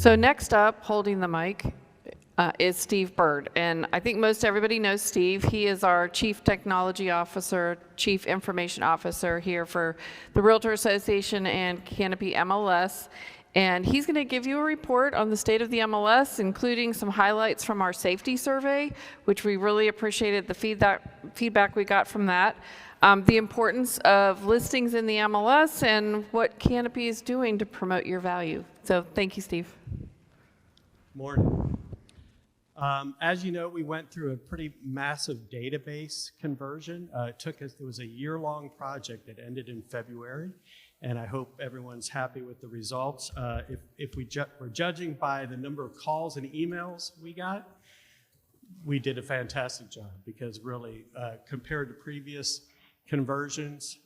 So next up, holding the mic, is Steve Byrd. And I think most everybody knows Steve. He is our Chief Technology Officer, Chief Information Officer here for the Realtor Association and Canopy MLS. And he's going to give you a report on the state of the MLS, including some highlights from our safety survey, which we really appreciated the feedback we got from that. The importance of listings in the MLS and what Canopy is doing to promote your value. So thank you, Steve. Morning. As you know, we went through a pretty massive database conversion. It was a year-long project that ended in February, and I hope everyone's happy with the results. If we're judging by the number of calls and emails we got, we did a fantastic job, because really, compared to previous conversions,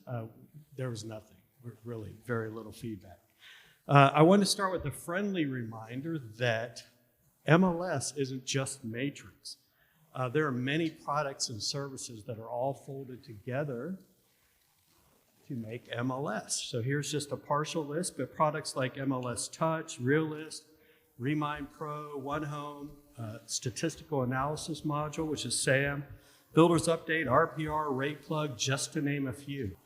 there was nothing, really very little feedback. I want to start with a friendly reminder that MLS isn't just Matrix. There are many products and services that are all folded together to make MLS. So here's just a partial list, but products like MLS Touch, Realist, Remind Pro, One Home, Statistical Analysis Module, which is SAM, Builders Update, RPR, Rate Plug, just to name a few.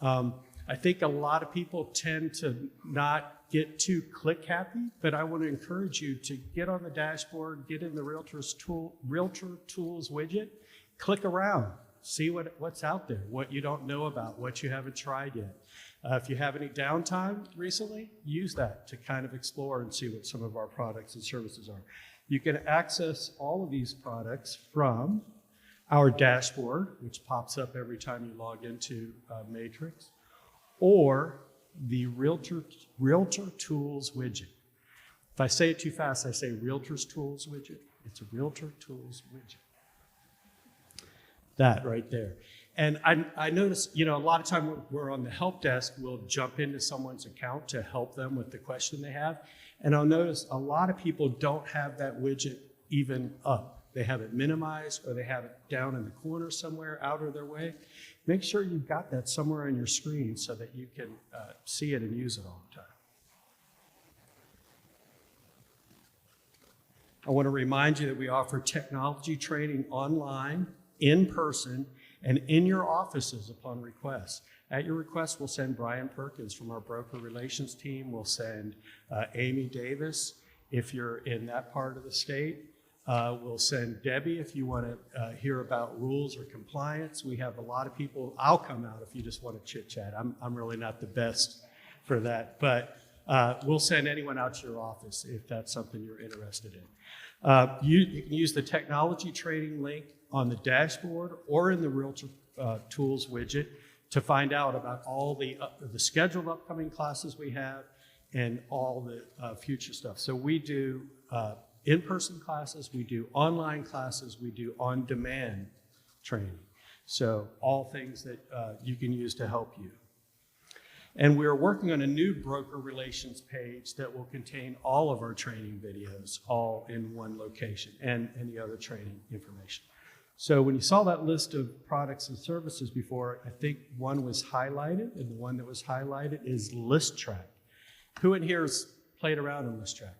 I think a lot of people tend to not get too click happy, but I want to encourage you to get on the dashboard, get in the Realtor Tools widget, click around, see what's out there, what you don't know about, what you haven't tried yet. If you have any downtime recently, use that to kind of explore and see what some of our products and services are. You can access all of these products from our dashboard, which pops up every time you log into Matrix, or the Realtor Tools widget. If I say it too fast, I say Realtor's Tools widget. It's a Realtor Tools widget. That right there. And I notice, a lot of time when we're on the help desk, we'll jump into someone's account to help them with the question they have. And I'll notice a lot of people don't have that widget even up. They have it minimized, or they have it down in the corner somewhere out of their way. Make sure you've got that somewhere on your screen so that you can see it and use it all the time. I want to remind you that we offer technology training online, in person, and in your offices upon request. At your request, we'll send Brian Perkins from our broker relations team. We'll send Amy Davis if you're in that part of the state. We'll send Debbie if you want to hear about rules or compliance. We have a lot of people. I'll come out if you just want to chit chat. I'm really not the best for that, but we'll send anyone out to your office if that's something you're interested in. You can use the technology training link on the dashboard or in the Realtor Tools widget to find out about all the scheduled upcoming classes we have and all the future stuff. So we do in-person classes, we do online classes, we do on-demand training. So all things that you can use to help you. And we're working on a new broker relations page that will contain all of our training videos, all in one location, and any other training information. So when you saw that list of products and services before, I think one was highlighted, and the one that was highlighted is ListTrack. Who in here has played around in ListTrack?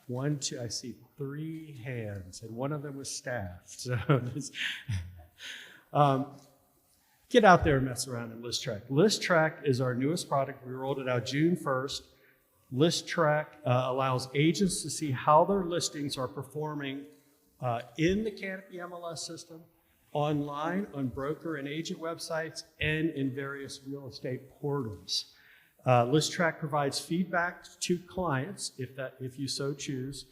1, 2, I see 3 hands, and one of them was staff. So get out there and mess around in ListTrack. ListTrack is our newest product. We rolled it out June 1st. ListTrack allows agents to see how their listings are performing in the Canopy MLS system, online, on broker and agent websites, and in various real estate portals. ListTrack provides feedback to clients, if you so choose,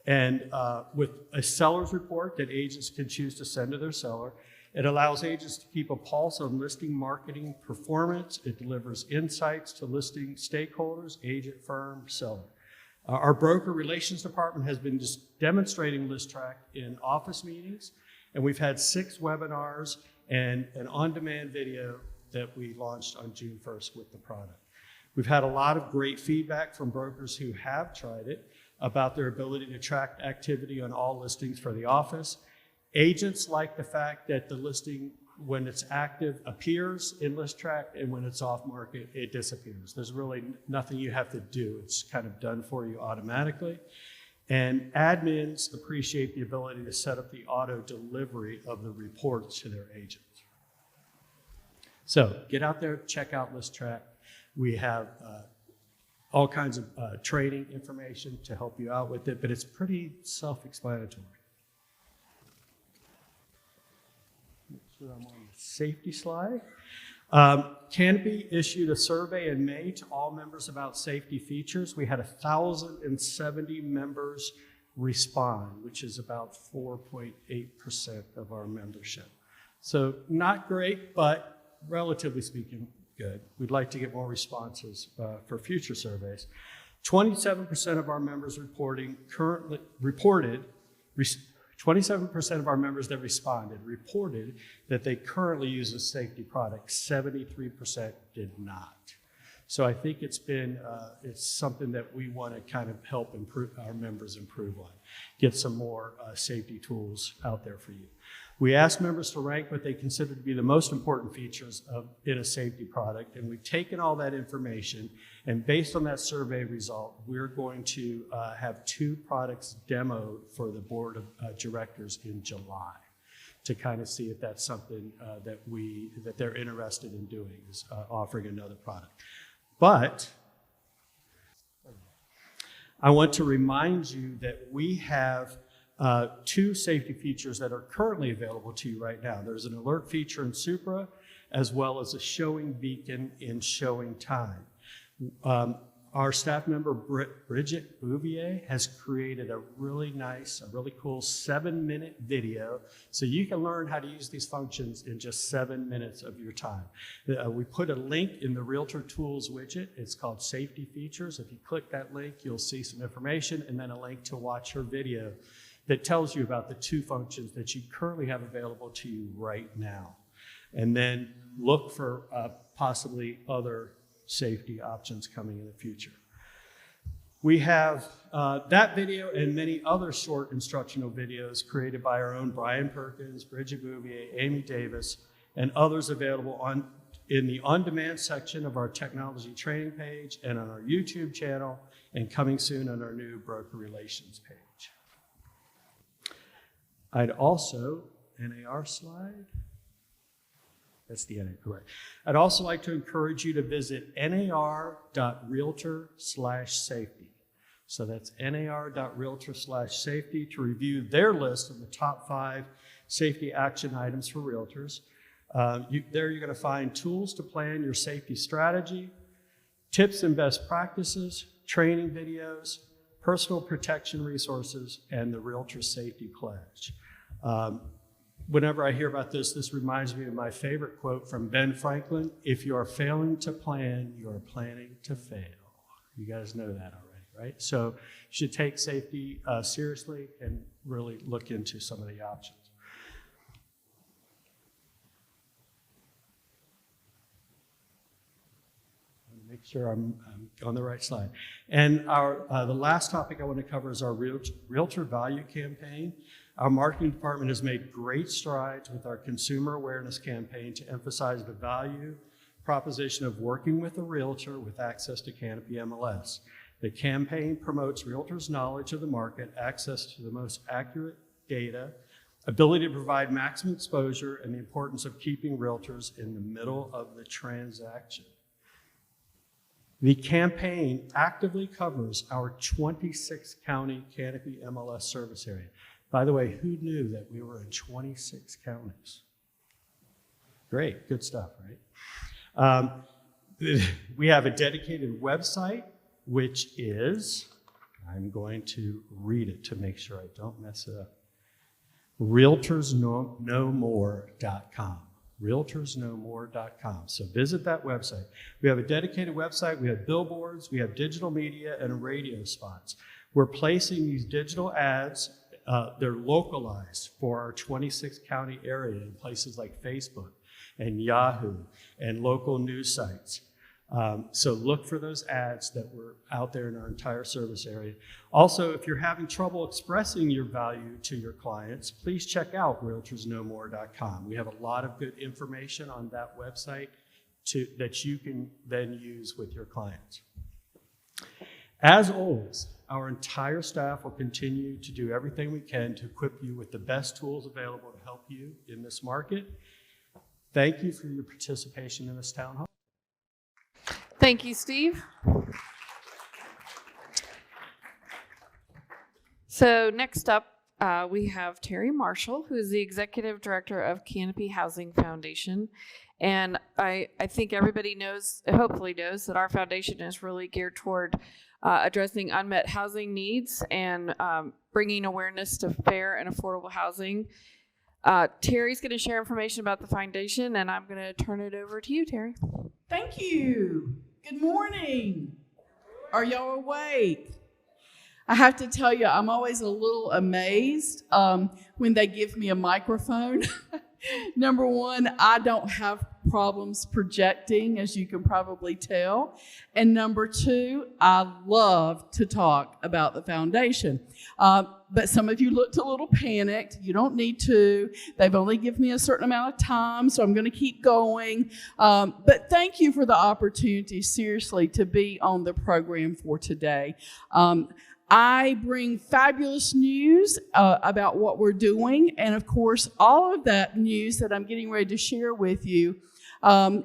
and with a seller's report that agents can choose to send to their seller. It allows agents to keep a pulse on listing marketing performance. It delivers insights to listing stakeholders, agent, firm, seller. Our broker relations department has been just demonstrating ListTrack in office meetings, and we've had 6 webinars and an on-demand video that we launched on June 1st with the product. We've had a lot of great feedback from brokers who have tried it about their ability to track activity on all listings for the office. Agents like the fact that the listing when it's active, appears in list track, and when it's off market, it disappears. There's really nothing you have to do. It's kind of done for you automatically. And admins appreciate the ability to set up the auto delivery of the reports to their agents. So get out there, check out list track. We have all kinds of training information to help you out with it, but it's pretty self-explanatory. Make sure I'm on the safety slide. Canopy issued a survey in May to all members about safety features. We had 1,070 members respond, which is about 4.8% of our membership. So not great, but relatively speaking, good. We'd like to get more responses for future surveys. 27% of our members reported 27% of our members that responded reported that they currently use a safety product. 73% did not. So I think it's something that we want to kind of help improve our members improve on. Get some more safety tools out there for you. We asked members to rank what they consider to be the most important features in a safety product, and we've taken all that information, and based on that survey result, we're going to have 2 products demoed for the board of directors in July to kind of see if that's something that they're interested in doing, is offering another product. But I want to remind you that we have 2 safety features that are currently available to you right now. There's an alert feature in Supra, as well as a showing beacon in showing time. Our staff member, Bridget Bouvier, has created a really cool 7-minute video, so you can learn how to use these functions in just 7 minutes of your time. We put a link in the Realtor Tools widget. It's called Safety Features. If you click that link, you'll see some information, and then a link to watch her video that tells you about the 2 functions that you currently have available to you right now. And then look for possibly other safety options coming in the future. We have that video and many other short instructional videos created by our own Brian Perkins, Bridget Bouvier, Amy Davis, and others available in the on-demand section of our technology training page and on our YouTube channel, and coming soon on our new broker relations page. I'd also, NAR slide. That's the NAR, correct. I'd also like to encourage you to visit nar.realtor/safety. So that's nar.realtor/safety to review their list of the top 5 safety action items for realtors. There you're going to find tools to plan your safety strategy, tips and best practices, training videos, personal protection resources, and the Realtor Safety Pledge. Whenever I hear about this reminds me of my favorite quote from Ben Franklin: "If you are failing to plan, you are planning to fail." You guys know that already, right? So you should take safety seriously and really look into some of the options. Make sure I'm on the right slide. And the last topic I want to cover is our Realtor Value Campaign. Our marketing department has made great strides with our consumer awareness campaign to emphasize the value proposition of working with a realtor with access to Canopy MLS. The campaign promotes realtors' knowledge of the market, access to the most accurate data, ability to provide maximum exposure, and the importance of keeping realtors in the middle of the transaction. The campaign actively covers our 26-county Canopy MLS service area. By the way, who knew that we were in 26 counties? Great, good stuff, right? We have a dedicated website, which is, I'm going to read it to make sure I don't mess it up, realtorsknowmore.com. realtorsknowmore.com. So visit that website. We have a dedicated website, we have billboards, we have digital media, and radio spots. We're placing these digital ads, they're localized for our 26-county area in places like Facebook and Yahoo and local news sites. So look for those ads that were out there in our entire service area. Also, if you're having trouble expressing your value to your clients, please check out realtorsknowmore.com. We have a lot of good information on that website that you can then use with your clients. As always, our entire staff will continue to do everything we can to equip you with the best tools available to help you in this market. Thank you for your participation in this town hall. Thank you, Steve. So next up, we have Terri Marshall, who is the Executive Director of Canopy Housing Foundation. And I think everybody knows, hopefully knows, that our foundation is really geared toward addressing unmet housing needs and bringing awareness to fair and affordable housing. Terry's going to share information about the foundation, and I'm going to turn it over to you, Terri. Thank you. Good morning. Are y'all awake? I have to tell you, I'm always a little amazed when they give me a microphone. Number one, I don't have problems projecting, as you can probably tell. And number two, I love to talk about the foundation. But some of you looked a little panicked. You don't need to. They've only given me a certain amount of time, so I'm going to keep going. But thank you for the opportunity, seriously, to be on the program for today. I bring fabulous news about what we're doing. And of course, all of that news that I'm getting ready to share with you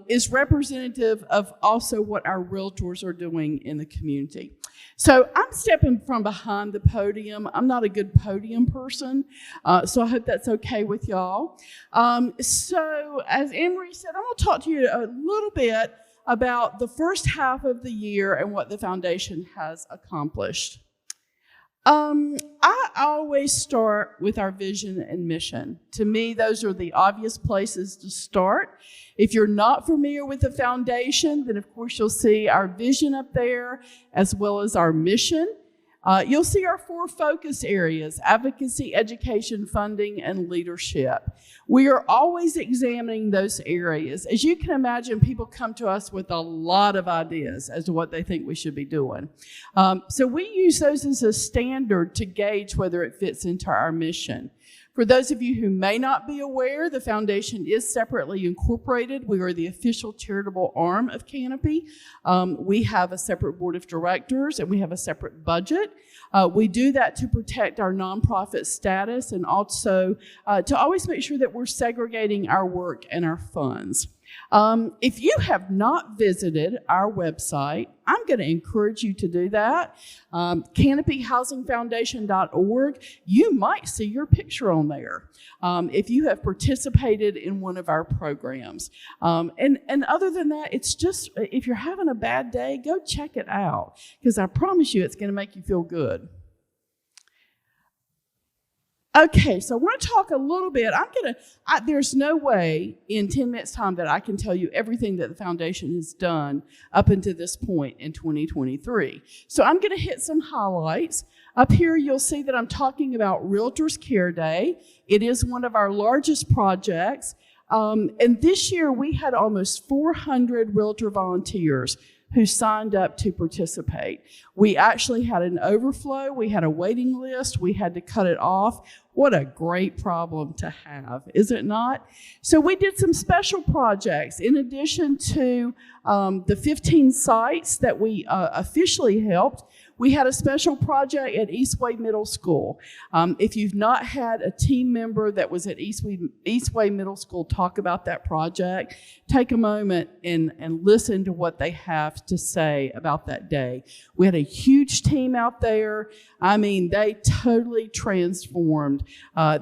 is representative of also what our realtors are doing in the community. So I'm stepping from behind the podium. I'm not a good podium person, so I hope that's okay with y'all. So as Emery said, I'm going to talk to you a little bit about the first half of the year and what the foundation has accomplished. I always start with our vision and mission. To me, those are the obvious places to start. If you're not familiar with the foundation, then of course you'll see our vision up there as well as our mission. You'll see our 4 focus areas: advocacy, education, funding, and leadership. We are always examining those areas. As you can imagine, people come to us with a lot of ideas as to what they think we should be doing. So we use those as a standard to gauge whether it fits into our mission. For those of you who may not be aware, the foundation is separately incorporated. We are the official charitable arm of Canopy. We have a separate board of directors and we have a separate budget. We do that to protect our nonprofit status and also to always make sure that we're segregating our work and our funds. If you have not visited our website, I'm going to encourage you to do that. CanopyHousingFoundation.org. You might see your picture on there if you have participated in one of our programs. And other than that, it's just, if you're having a bad day, go check it out, because I promise you it's going to make you feel good. Okay, so I want to talk a little bit. There's no way in 10 minutes time that I can tell you everything that the foundation has done up until this point in 2023. So I'm going to hit some highlights. Up here, you'll see that I'm talking about Realtors Care Day. It is one of our largest projects. And this year, we had almost 400 realtor volunteers who signed up to participate. We actually had an overflow. We had a waiting list. We had to cut it off. What a great problem to have, is it not? So we did some special projects. In addition to the 15 sites that we officially helped, we had a special project at Eastway Middle School. If you've not had a team member that was at Eastway Middle School talk about that project, take a moment and listen to what they have to say about that day. We had a huge team out there. I mean, they totally transformed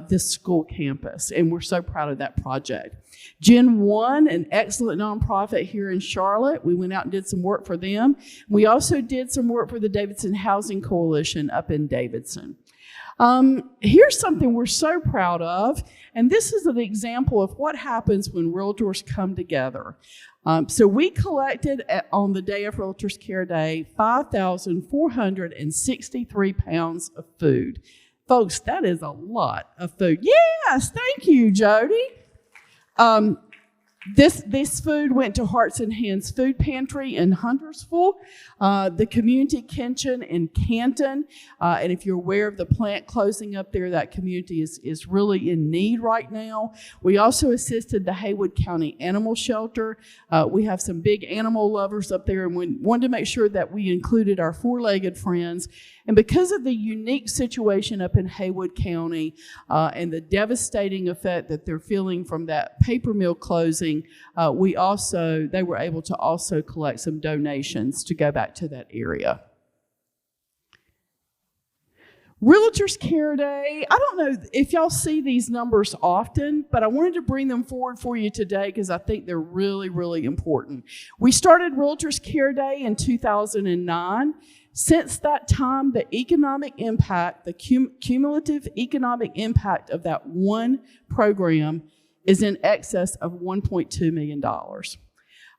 this school campus, and we're so proud of that project. Gen 1, an excellent nonprofit here in Charlotte. We went out and did some work for them. We also did some work for the Davidson Housing Coalition up in Davidson. Here's something we're so proud of, and this is an example of what happens when realtors come together. So we collected on the day of Realtors Care Day 5,463 pounds of food. Folks, that is a lot of food. Yes, thank you, Jody. This food went to Hearts and Hands Food Pantry in Huntersville, the Community Kitchen in Canton, and if you're aware of the plant closing up there, that community is really in need right now. We also assisted the Haywood County Animal Shelter. We have some big animal lovers up there, and we wanted to make sure that we included our four-legged friends. And because of the unique situation up in Haywood County and the devastating effect that they're feeling from that paper mill closing, they were able to also collect some donations to go back to that area. Realtors Care Day, I don't know if y'all see these numbers often, but I wanted to bring them forward for you today because I think they're really, really important. We started Realtors Care Day in 2009. Since that time, the economic impact, the cumulative economic impact of that one program is in excess of $1.2 million.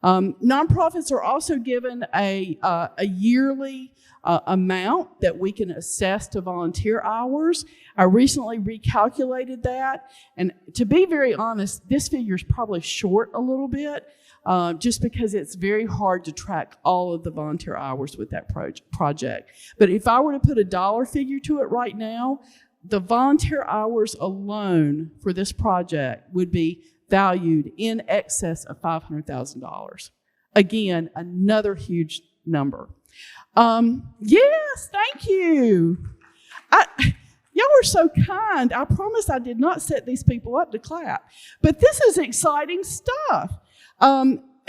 Nonprofits are also given a yearly amount that we can assess to volunteer hours. I recently recalculated that, and to be very honest, this figure is probably short a little bit, just because it's very hard to track all of the volunteer hours with that project. But if I were to put a dollar figure to it right now, the volunteer hours alone for this project would be valued in excess of $500,000. Again, another huge number. Yes, thank you. Y'all are so kind. I promise I did not set these people up to clap. But this is exciting stuff.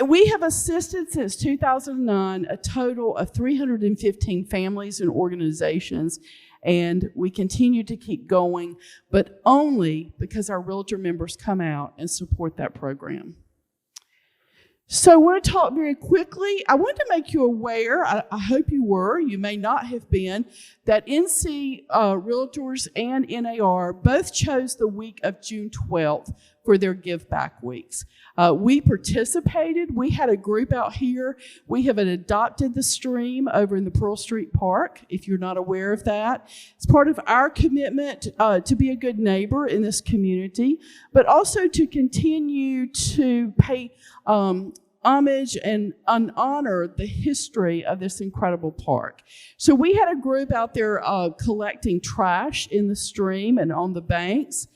We have assisted since 2009 a total of 315 families and organizations, and we continue to keep going, but only because our realtor members come out and support that program. So I want to talk very quickly. I want to make you aware, I hope you were, you may not have been, that NC Realtors and NAR both chose the week of June 12th for their Give Back weeks. We participated. We had a group out here. We have adopted the stream over in the Pearl Street Park, if you're not aware of that. It's part of our commitment to be a good neighbor in this community, but also to continue to pay homage and honor the history of this incredible park. So we had a group out there collecting trash in the stream and on the banks.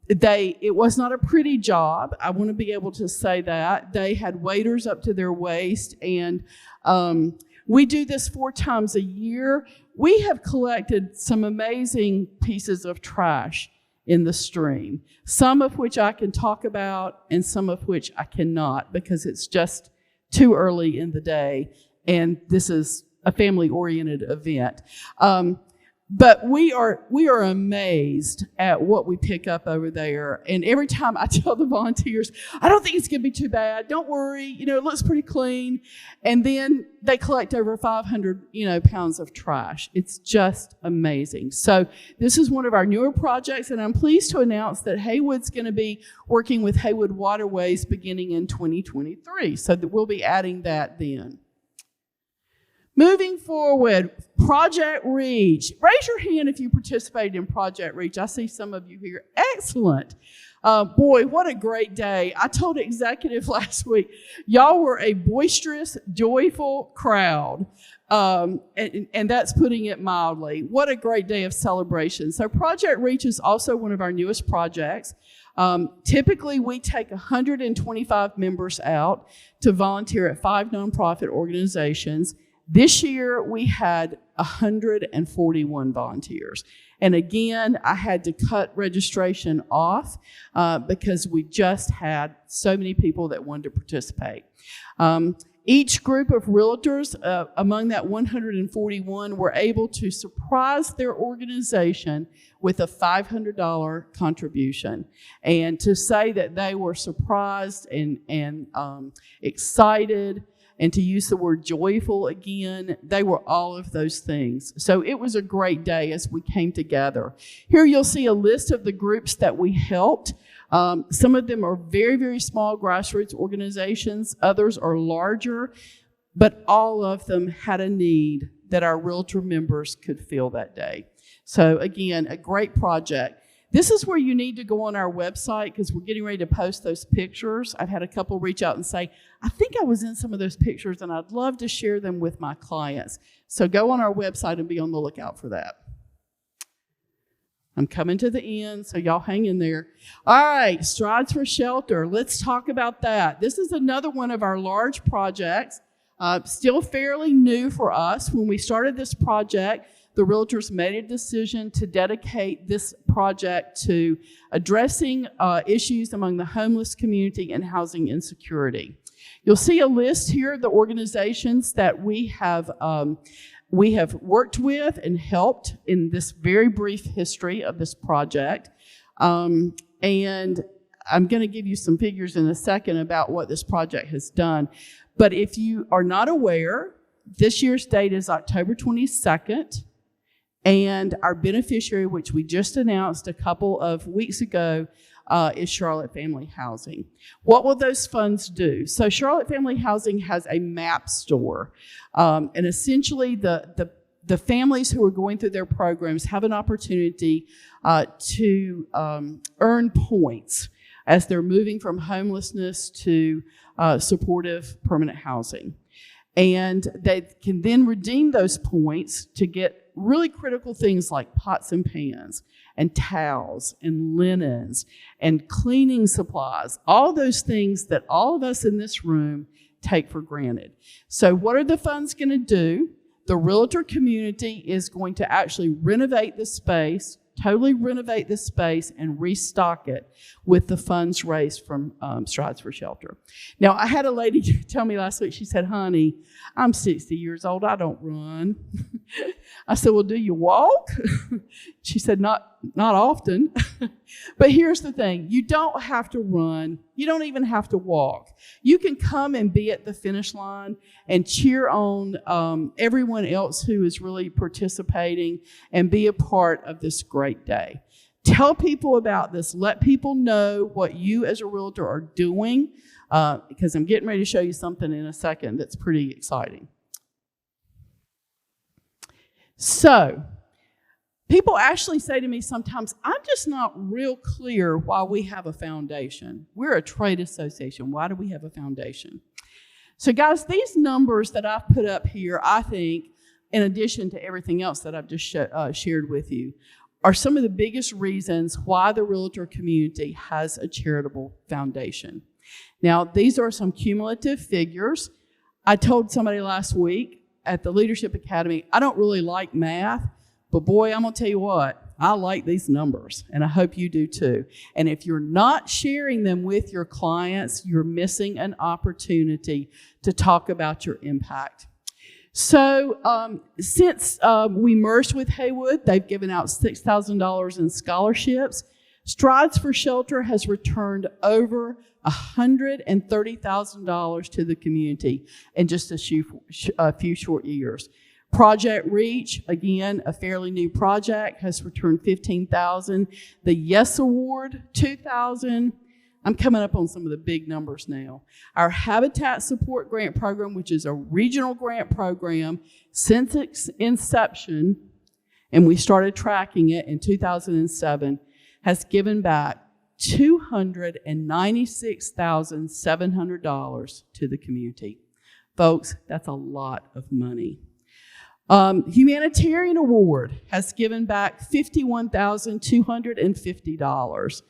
It was not a pretty job. I want to be able to say that. They had waders up to their waist, and we do this 4 times a year. We have collected some amazing pieces of trash in the stream, some of which I can talk about and some of which I cannot because it's just too early in the day and this is a family-oriented event. But we are amazed at what we pick up over there. And every time I tell the volunteers, I don't think it's going to be too bad. Don't worry. It looks pretty clean. And then they collect over 500, pounds of trash. It's just amazing. So this is one of our newer projects, and I'm pleased to announce that Haywood's going to be working with Haywood Waterways beginning in 2023. So that we'll be adding that then. Moving forward, Project Reach. Raise your hand if you participated in Project Reach. I see some of you here. Excellent. Boy, what a great day. I told executive last week, y'all were a boisterous, joyful crowd. And that's putting it mildly. What a great day of celebration. So Project Reach is also one of our newest projects. Typically, we take 125 members out to volunteer at 5 nonprofit organizations. This year, we had 141 volunteers. And again, I had to cut registration off because we just had so many people that wanted to participate. Each group of realtors among that 141 were able to surprise their organization with a $500 contribution. And to say that they were surprised and excited, and to use the word joyful again, they were all of those things. So it was a great day as we came together. Here you'll see a list of the groups that we helped. Some of them are very, very small grassroots organizations. Others are larger, but all of them had a need that our realtor members could fill that day. So again, a great project. This is where you need to go on our website because we're getting ready to post those pictures. I've had a couple reach out and say, I think I was in some of those pictures and I'd love to share them with my clients. So go on our website and be on the lookout for that. I'm coming to the end, so y'all hang in there. All right, Strides for Shelter. Let's talk about that. This is another one of our large projects, still fairly new for us. When we started this project, the realtors made a decision to dedicate this project to addressing issues among the homeless community and housing insecurity. You'll see a list here of the organizations that we have worked with and helped in this very brief history of this project. And I'm going to give you some figures in a second about what this project has done. But if you are not aware, this year's date is October 22nd. And our beneficiary, which we just announced a couple of weeks ago, is Charlotte Family Housing. What will those funds do? So Charlotte Family Housing has a map store. And essentially the families who are going through their programs have an opportunity to earn points as they're moving from homelessness to supportive permanent housing. And they can then redeem those points to get really critical things like pots and pans and towels and linens and cleaning supplies, all those things that all of us in this room take for granted. So what are the funds going to do? The realtor community is going to actually renovate the space, totally renovate the space and restock it with the funds raised from Strides for Shelter. Now, I had a lady tell me last week, she said, honey, I'm 60 years old, I don't run. I said, well, do you walk? She said, not often. But here's the thing, you don't have to run. You don't even have to walk. You can come and be at the finish line and cheer on everyone else who is really participating and be a part of this great day. Tell people about this. Let people know what you as a realtor are doing because I'm getting ready to show you something in a second that's pretty exciting. So, people actually say to me sometimes, I'm just not real clear why we have a foundation. We're a trade association. Why do we have a foundation? So, guys, these numbers that I've put up here, I think, in addition to everything else that I've just shared with you, are some of the biggest reasons why the realtor community has a charitable foundation. Now, these are some cumulative figures. I told somebody last week at the Leadership Academy, I don't really like math, but boy, I'm going to tell you what, I like these numbers, and I hope you do too. And if you're not sharing them with your clients, you're missing an opportunity to talk about your impact. So since we merged with Haywood, they've given out $6,000 in scholarships. Strides for Shelter has returned over $130,000 to the community in just a few short years. Project Reach, again, a fairly new project, has returned $15,000. The Yes Award, $2,000. I'm coming up on some of the big numbers now. Our Habitat Support Grant Program, which is a regional grant program, since its inception, and we started tracking it in 2007, has given back $296,700 to the community. Folks, that's a lot of money. Humanitarian Award has given back $51,250.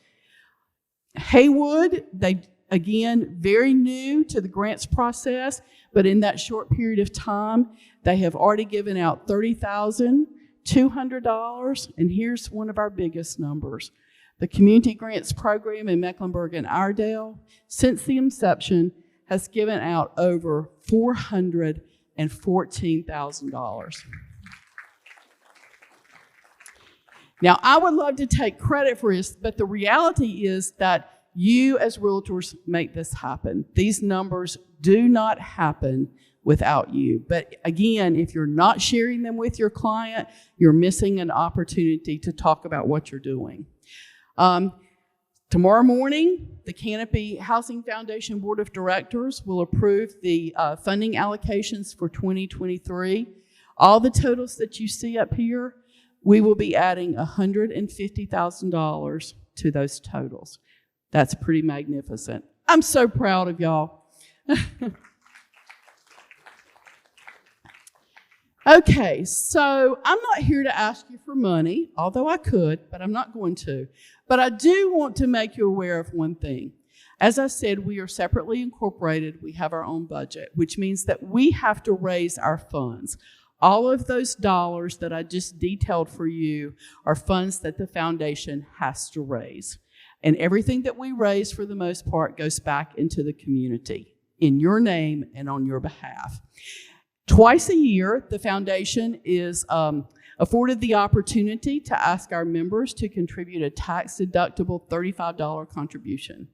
Haywood, they, again, very new to the grants process, but in that short period of time, they have already given out $30,200. And here's one of our biggest numbers. The Community Grants Program in Mecklenburg and Iredell, since the inception, has given out over $414,000. Now, I would love to take credit for this, but the reality is that you as realtors make this happen. These numbers do not happen without you. But again, if you're not sharing them with your client, you're missing an opportunity to talk about what you're doing. Tomorrow morning, the Canopy Housing Foundation Board of Directors will approve the funding allocations for 2023. All the totals that you see up here we will be adding $150,000 to those totals. That's pretty magnificent. I'm so proud of y'all. Okay, so I'm not here to ask you for money, although I could, but I'm not going to. But I do want to make you aware of one thing. As I said, we are separately incorporated. We have our own budget, which means that we have to raise our funds. All of those dollars that I just detailed for you are funds that the foundation has to raise. And everything that we raise, for the most part, goes back into the community in your name and on your behalf. Twice a year, the foundation is afforded the opportunity to ask our members to contribute a tax-deductible $35 contribution.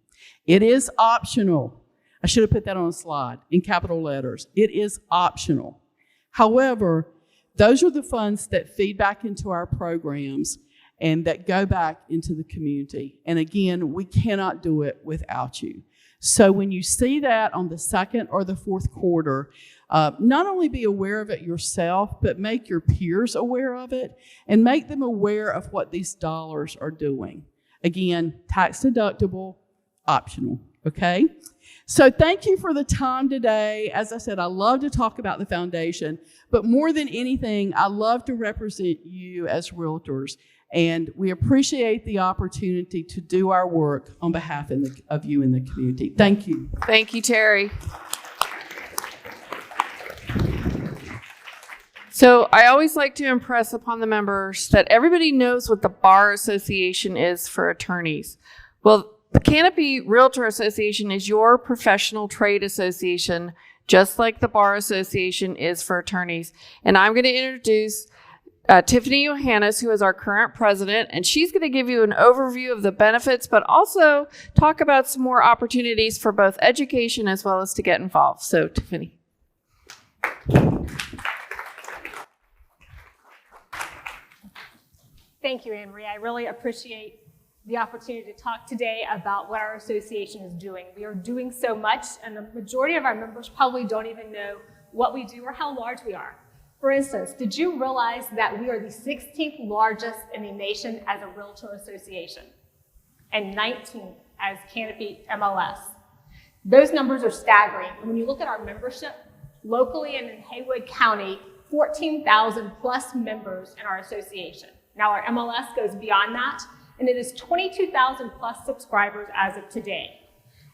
It is optional. I should have put that on a slide in capital letters. It is optional. However, those are the funds that feed back into our programs and that go back into the community. And again, we cannot do it without you. So when you see that on the second or the fourth quarter, not only be aware of it yourself, but make your peers aware of it and make them aware of what these dollars are doing. Again, tax deductible, optional, okay? So thank you for the time today. As I said, I love to talk about the foundation, but more than anything, I love to represent you as realtors, and we appreciate the opportunity to do our work on behalf of you in the community. Thank you. Thank you, Terri. So I always like to impress upon the members that everybody knows what the Bar Association is for attorneys. Well, the Canopy Realtor Association is your professional trade association, just like the Bar Association is for attorneys. And I'm going to introduce Tiffany Johannes, who is our current president, and she's going to give you an overview of the benefits, but also talk about some more opportunities for both education as well as to get involved. So, Tiffany. Thank you, Anne Marie. I really appreciate the opportunity to talk today about what our association is doing. We are doing so much, and the majority of our members probably don't even know what we do or how large we are. For instance, did you realize that we are the 16th largest in the nation as a realtor association and 19th as Canopy MLS? Those numbers are staggering. When you look at our membership, locally and in Haywood County, 14,000 plus members in our association. Now our MLS goes beyond that, and it is 22,000 plus subscribers as of today.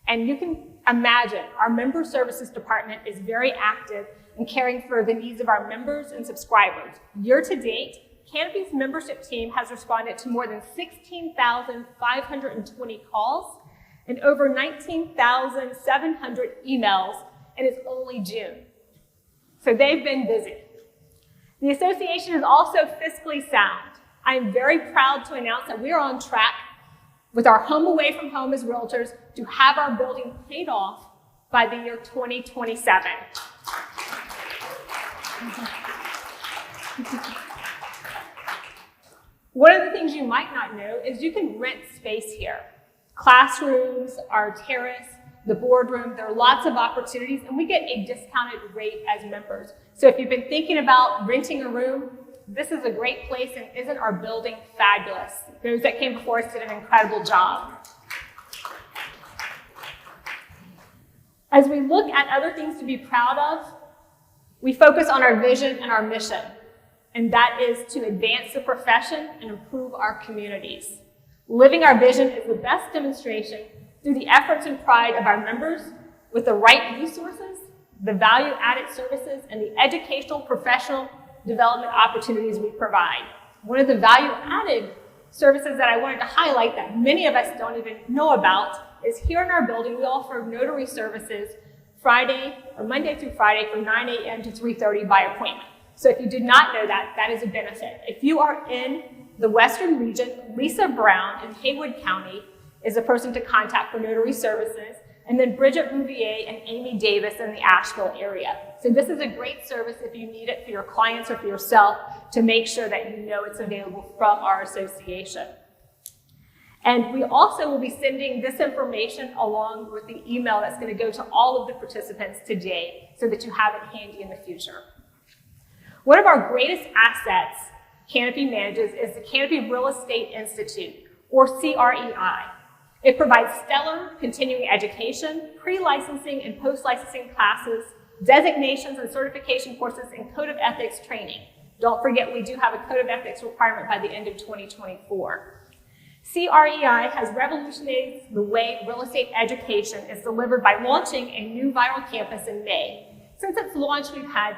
And you can imagine our member services department is very active in caring for the needs of our members and subscribers. Year to date, Canopy's membership team has responded to more than 16,520 calls and over 19,700 emails, and it's only June. So they've been busy. The association is also fiscally sound. I am very proud to announce that we are on track with our home away from home as realtors to have our building paid off by the year 2027. One of the things you might not know is you can rent space here. Classrooms, our terrace, the boardroom, there are lots of opportunities, and we get a discounted rate as members. So if you've been thinking about renting a room, this is a great place, and isn't our building fabulous? Those that came before us did an incredible job. As we look at other things to be proud of, we focus on our vision and our mission, and that is to advance the profession and improve our communities. Living our vision is the best demonstration through the efforts and pride of our members with the right resources, the value-added services, and the educational, professional development opportunities we provide. One of the value-added services that I wanted to highlight that many of us don't even know about is here in our building, we offer notary services Monday through Friday from 9 a.m. to 3:30 by appointment. So if you did not know that, that is a benefit. If you are in the Western region, Lisa Brown in Haywood County is a person to contact for notary services, and then Bridget Bouvier and Amy Davis in the Asheville area. So this is a great service if you need it for your clients or for yourself to make sure that you know it's available from our association. And we also will be sending this information along with the email that's going to go to all of the participants today so that you have it handy in the future. One of our greatest assets Canopy manages is the Canopy Real Estate Institute, or CREI. It provides stellar continuing education, pre-licensing and post-licensing classes, designations and certification courses, and code of ethics training. Don't forget, we do have a code of ethics requirement by the end of 2024. CREI has revolutionized the way real estate education is delivered by launching a new viral campus in May. Since its launch, we've had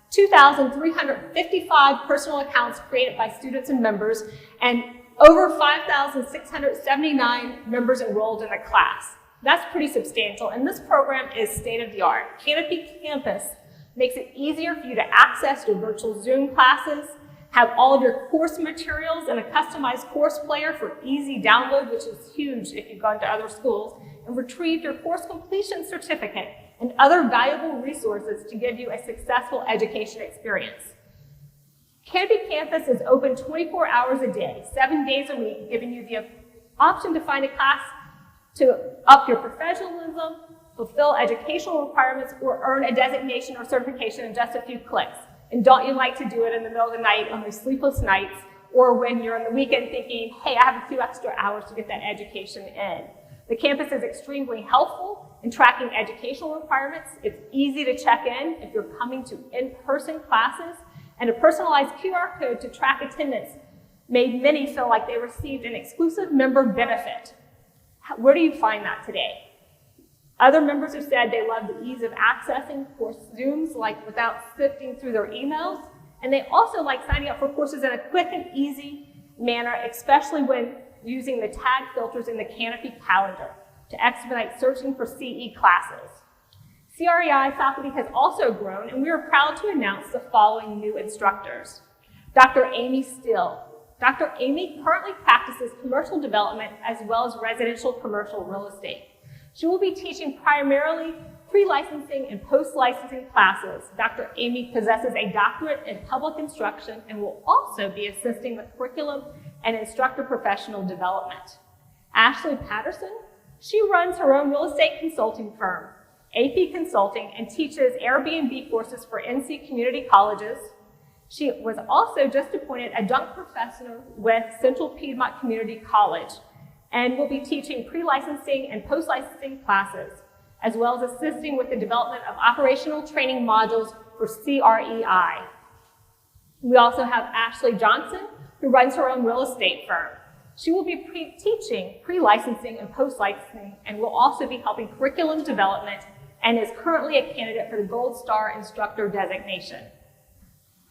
2,355 personal accounts created by students and members, and over 5,679 members enrolled in the class. That's pretty substantial, and this program is state-of-the-art. Canopy Campus makes it easier for you to access your virtual Zoom classes, have all of your course materials in a customized course player for easy download, which is huge if you've gone to other schools, and retrieve your course completion certificate and other valuable resources to give you a successful education experience. Canopy Campus is open 24 hours a day, 7 days a week, giving you the option to find a class to up your professionalism, fulfill educational requirements, or earn a designation or certification in just a few clicks. And don't you like to do it in the middle of the night on those sleepless nights, or when you're on the weekend thinking, hey, I have a few extra hours to get that education in. The campus is extremely helpful in tracking educational requirements. It's easy to check in if you're coming to in-person classes, and a personalized QR code to track attendance made many feel like they received an exclusive member benefit. Where do you find that today? Other members have said they love the ease of accessing course Zooms, like without sifting through their emails, and they also like signing up for courses in a quick and easy manner, especially when using the tag filters in the Canopy calendar to expedite searching for CE classes. CREI faculty has also grown, and we are proud to announce the following new instructors. Dr. Amy Still. Dr. Amy currently practices commercial development as well as residential commercial real estate. She will be teaching primarily pre-licensing and post-licensing classes. Dr. Amy possesses a doctorate in public instruction and will also be assisting with curriculum and instructor professional development. Ashley Patterson, she runs her own real estate consulting firm, AP Consulting, and teaches Airbnb courses for NC community colleges. She was also just appointed adjunct professor with Central Piedmont Community College and will be teaching pre-licensing and post-licensing classes, as well as assisting with the development of operational training modules for CREI. We also have Ashley Johnson, who runs her own real estate firm. She will be teaching pre-licensing and post-licensing and will also be helping curriculum development and is currently a candidate for the Gold Star Instructor designation.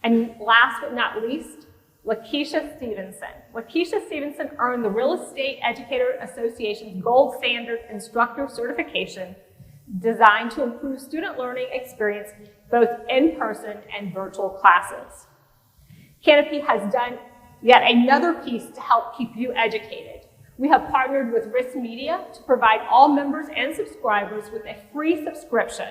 And last but not least, Lakeisha Stevenson. Lakeisha Stevenson earned the Real Estate Educator Association's Gold Standard Instructor certification designed to improve student learning experience both in person and virtual classes. Canopy has done yet another piece to help keep you educated. We have partnered with Risk Media to provide all members and subscribers with a free subscription.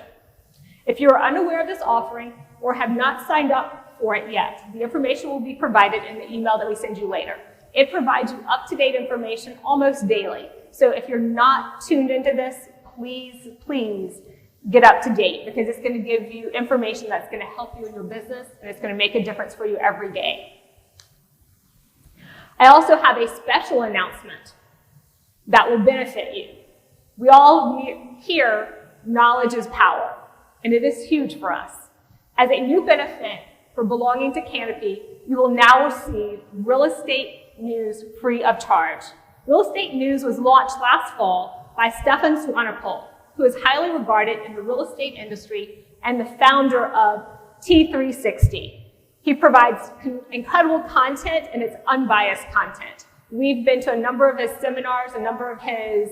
If you are unaware of this offering or have not signed up for it yet, the information will be provided in the email that we send you later. It provides you up-to-date information almost daily. So if you're not tuned into this, please get up to date, because it's going to give you information that's going to help you in your business, and it's going to make a difference for you every day. I also have a special announcement that will benefit you. We all hear knowledge is power, and it is huge for us. As a new benefit for belonging to Canopy, you will now receive Real Estate News free of charge. Real Estate News was launched last fall by Stefan Swanepoel, who is highly regarded in the real estate industry and the founder of T360. He provides incredible content, and it's unbiased content. We've been to a number of his seminars, a number of his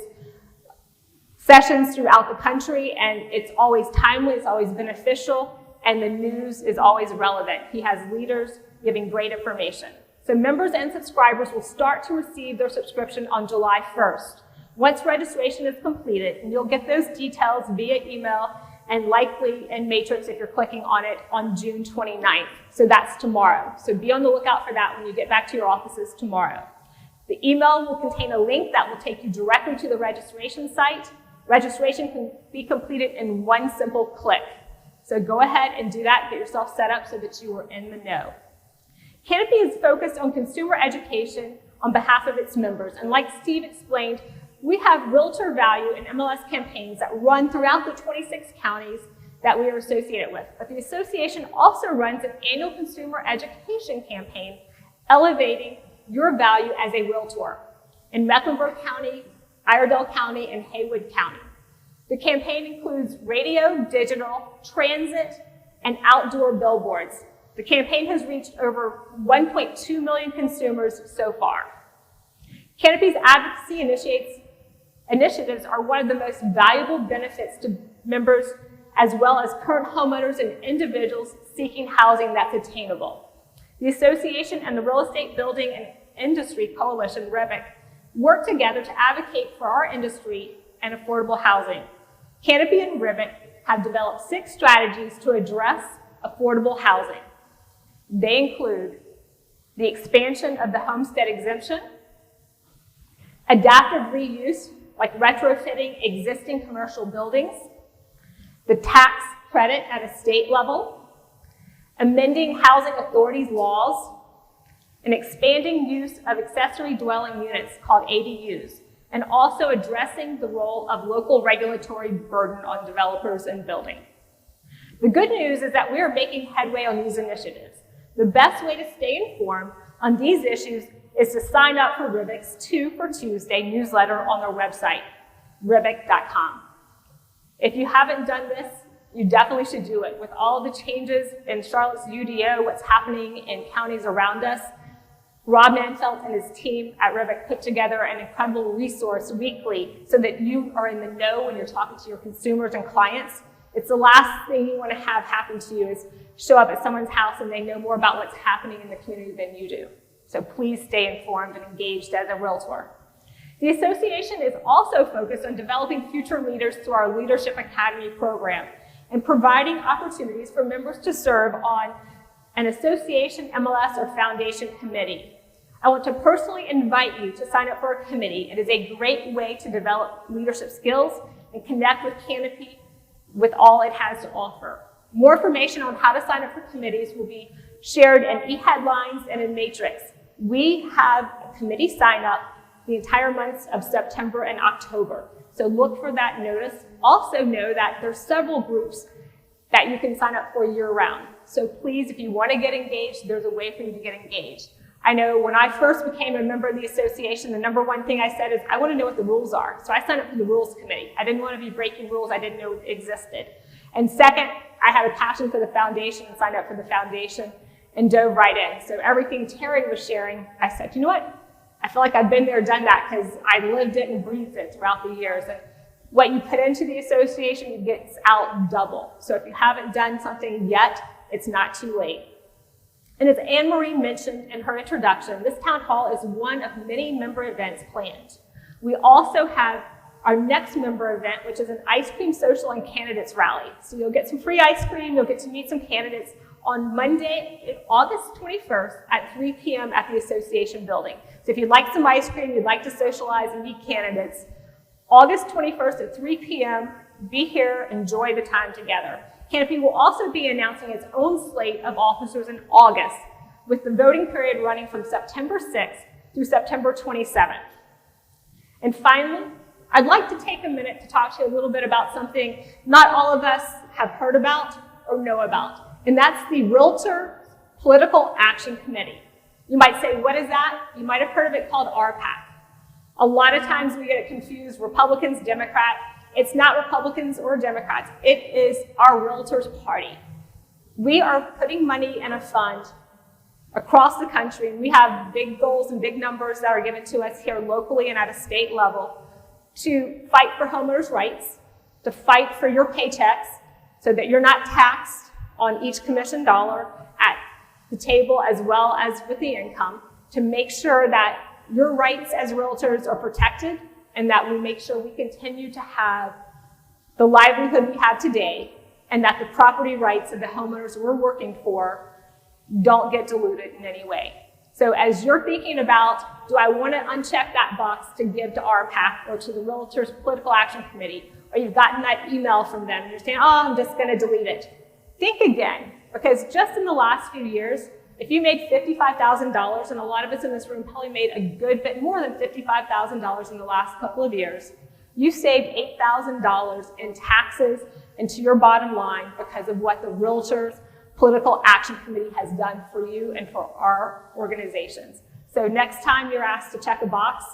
sessions throughout the country, and it's always timely, it's always beneficial, and the news is always relevant. He has leaders giving great information. So members and subscribers will start to receive their subscription on July 1st. Once registration is completed, and you'll get those details via email and likely in Matrix if you're clicking on it on June 29th. So that's tomorrow. So be on the lookout for that when you get back to your offices tomorrow. The email will contain a link that will take you directly to the registration site. Registration can be completed in one simple click. So go ahead and do that, get yourself set up so that you are in the know. Canopy is focused on consumer education on behalf of its members. And like Steve explained, we have realtor value and MLS campaigns that run throughout the 26 counties that we are associated with. But the association also runs an annual consumer education campaign elevating your value as a realtor in Mecklenburg County, Iredell County, and Haywood County. The campaign includes radio, digital, transit, and outdoor billboards. The campaign has reached over 1.2 million consumers so far. Canopy's advocacy initiatives are one of the most valuable benefits to members as well as current homeowners and individuals seeking housing that's attainable. The association and the Real Estate Building and Industry Coalition, REBIC, work together to advocate for our industry and affordable housing. Canopy and REBIC have developed 6 strategies to address affordable housing. They include the expansion of the homestead exemption, adaptive reuse, like retrofitting existing commercial buildings, the tax credit at a state level, amending housing authorities' laws, and expanding use of accessory dwelling units called ADUs, and also addressing the role of local regulatory burden on developers and building. The good news is that we are making headway on these initiatives. The best way to stay informed on these issues is to sign up for RIBIC's 2 for Tuesday newsletter on their website, ribic.com. If you haven't done this, you definitely should do it. With all the changes in Charlotte's UDO, what's happening in counties around us, Rob Manfelt and his team at RIBIC put together an incredible resource weekly so that you are in the know when you're talking to your consumers and clients. It's the last thing you want to have happen to you is show up at someone's house and they know more about what's happening in the community than you do. So please stay informed and engaged as a realtor. The association is also focused on developing future leaders through our Leadership Academy program and providing opportunities for members to serve on an association, MLS, or foundation committee. I want to personally invite you to sign up for a committee. It is a great way to develop leadership skills and connect with Canopy with all it has to offer. More information on how to sign up for committees will be shared in e-headlines and in Matrix. We have a committee sign up the entire months of September and October. So look for that notice. Also know that there's several groups that you can sign up for year-round. So please, if you want to get engaged, there's a way for you to get engaged. I know when I first became a member of the association, the number one thing I said is, I want to know what the rules are. So I signed up for the rules committee. I didn't want to be breaking rules I didn't know existed. And second, I had a passion for the foundation and signed up for the foundation and dove right in. So everything Terri was sharing, I said, you know what? I feel like I've been there, done that, because I lived it and breathed it throughout the years. And what you put into the association gets out double. So if you haven't done something yet, it's not too late. And as Anne Marie mentioned in her introduction, this town hall is one of many member events planned. We also have our next member event, which is an ice cream social and candidates rally. So you'll get some free ice cream, you'll get to meet some candidates on Monday, August 21st at 3 p.m. at the association building. So if you'd like some ice cream, you'd like to socialize and meet candidates, August 21st at 3 p.m., be here, enjoy the time together. Canopy will also be announcing its own slate of officers in August, with the voting period running from September 6th through September 27th. And finally, I'd like to take a minute to talk to you a little bit about something not all of us have heard about or know about, and that's the Realtor Political Action Committee. You might say, what is that? You might have heard of it called RPAC. A lot of times we get it confused, Republicans, Democrat. It's not Republicans or Democrats. It is our realtors' party. We are putting money in a fund across the country. We have big goals and big numbers that are given to us here locally and at a state level to fight for homeowners' rights, to fight for your paychecks so that you're not taxed on each commission dollar at the table as well as with the income, to make sure that your rights as realtors are protected and that we make sure we continue to have the livelihood we have today and that the property rights of the homeowners we're working for don't get diluted in any way. So as you're thinking about, do I want to uncheck that box to give to RPAC or to the Realtors Political Action Committee, or you've gotten that email from them and you're saying, oh, I'm just going to delete it. Think again, because just in the last few years, If you made $55,000, and a lot of us in this room probably made a good bit more than $55,000 in the last couple of years, you saved $8,000 in taxes into your bottom line because of what the Realtors Political Action Committee has done for you and for our organizations. So next time you're asked to check a box,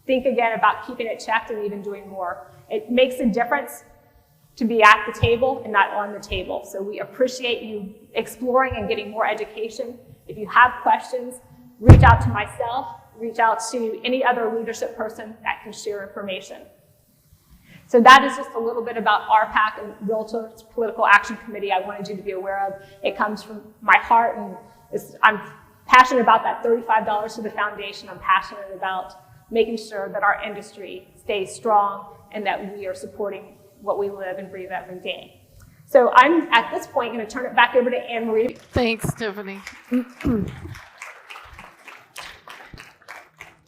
think again about keeping it checked and even doing more. It makes a difference to be at the table and not on the table. So we appreciate you exploring and getting more education. If you have questions, reach out to myself, reach out to any other leadership person that can share information. So that is just a little bit about RPAC and Realtors Political Action Committee I wanted you to be aware of. It comes from my heart, and I'm passionate about that $35 to the foundation. I'm passionate about making sure that our industry stays strong and that we are supporting what we live and breathe every day. So I'm, at this point, going to turn it back over to Anne Marie. Thanks, Tiffany.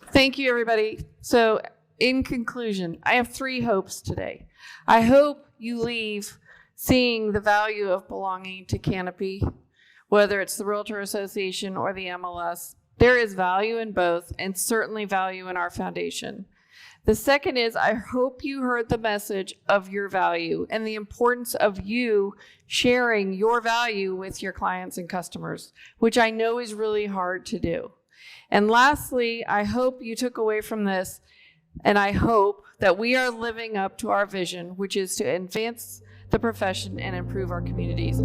Thank you, everybody. So in conclusion, I have 3 hopes today. I hope you leave seeing the value of belonging to Canopy, whether it's the Realtor Association or the MLS. There is value in both, and certainly value in our foundation. The second is, I hope you heard the message of your value and the importance of you sharing your value with your clients and customers, which I know is really hard to do. And lastly, I hope you took away from this, and I hope that we are living up to our vision, which is to advance the profession and improve our communities.